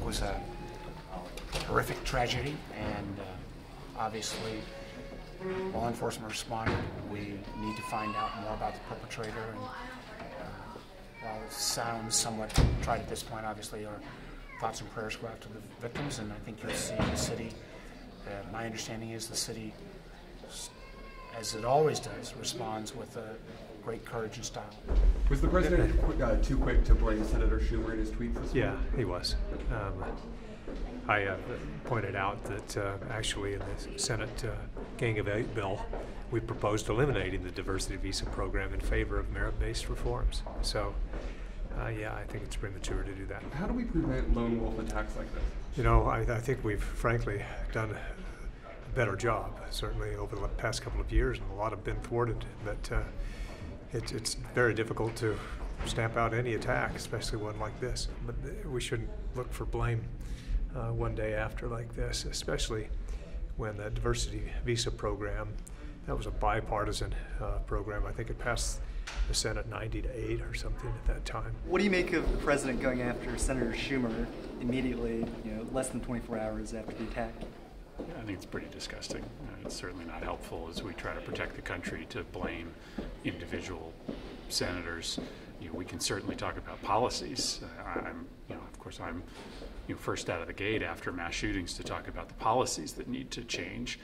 was a horrific tragedy, and obviously law enforcement responded. We need to find out more about the perpetrator, and while it sounds somewhat trite at this point, obviously our thoughts and prayers go out to the victims, and I think you'll see the city, my understanding is the city, as it always does, responds with great courage and style. Was the president too quick to blame Senator Schumer in his tweets this week? Yeah, he was. I pointed out that actually in the Senate Gang of Eight bill, we proposed eliminating the diversity visa program in favor of merit-based reforms. So, yeah, I think it's premature to do that. How do we prevent lone wolf attacks like this? You know, I think we've frankly done a better job, certainly over the past couple of years, and a lot have been thwarted. But it's very difficult to stamp out any attack, especially one like this. But we shouldn't look for blame one day after like this, especially when the diversity visa program, that was a bipartisan program. I think it passed the Senate 90-8 or something at that time. What do you make of the president going after Senator Schumer immediately, less than 24 hours after the attack? I think it's pretty disgusting. It's certainly not helpful as we try to protect the country to blame individual senators. We can certainly talk about policies. Of course, I'm first out of the gate after mass shootings to talk about the policies that need to change,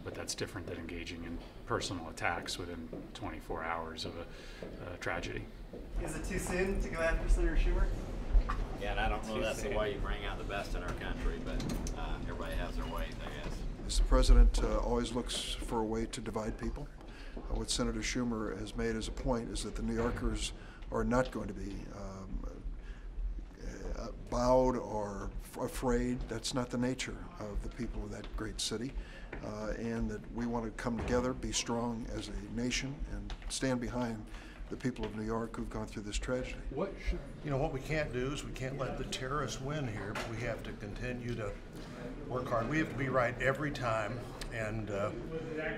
but that's different than engaging in personal attacks within 24 hours of a tragedy. Is it too soon to go after Senator Schumer? Yeah, and I don't know that's the way you bring out the best in our country, but everybody has their ways, I guess. The president always looks for a way to divide people. What Senator Schumer has made as a point is that the New Yorkers are not going to be bowed or afraid. That's not the nature of the people of that great city, and that we want to come together, be strong as a nation, and stand behind the people of New York who've gone through this tragedy. What we can't do is we can't let the terrorists win here, but we have to continue to work hard. We have to be right every time, and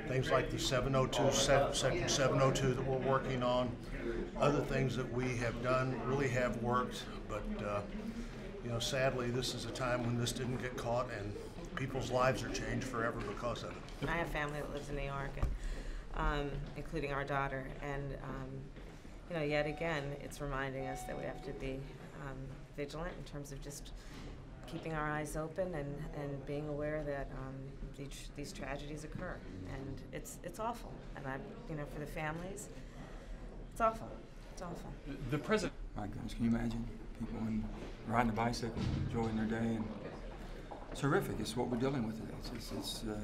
things like the 702, Section 702 that we're working on, other things that we have done really have worked, but sadly, this is a time when this didn't get caught, and people's lives are changed forever because of it. I have family that lives in New York, and including our daughter, and yet again, it's reminding us that we have to be vigilant in terms of just keeping our eyes open and being aware that these tragedies occur, and it's awful, and for the families, it's awful. It's awful. The president. My goodness, can you imagine people riding a bicycle, enjoying their day, and it's horrific. It's what we're dealing with today.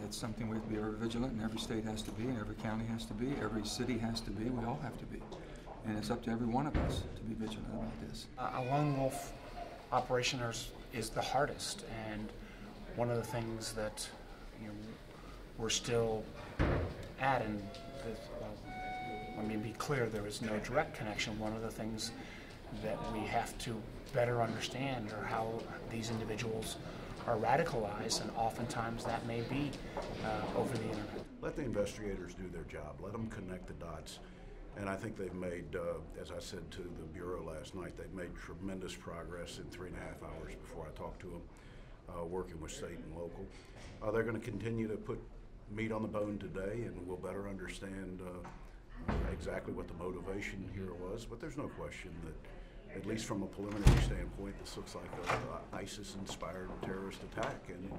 It's something we have to be very vigilant, and every state has to be, and every county has to be, every city has to be. We all have to be, and it's up to every one of us to be vigilant about this. A lone wolf operation is the hardest, and one of the things that we're still at, and let me be clear, there is no direct connection. One of the things that we have to better understand are how these individuals are radicalized, and oftentimes that may be over the internet. Let the investigators do their job. Let them connect the dots. And I think they've made, as I said to the Bureau last night, they've made tremendous progress in 3.5 hours before I talked to them, working with state and local. They're going to continue to put meat on the bone today, and we'll better understand exactly what the motivation here was. But there's no question that, at least from a preliminary standpoint, this looks like an ISIS-inspired terrorist attack. And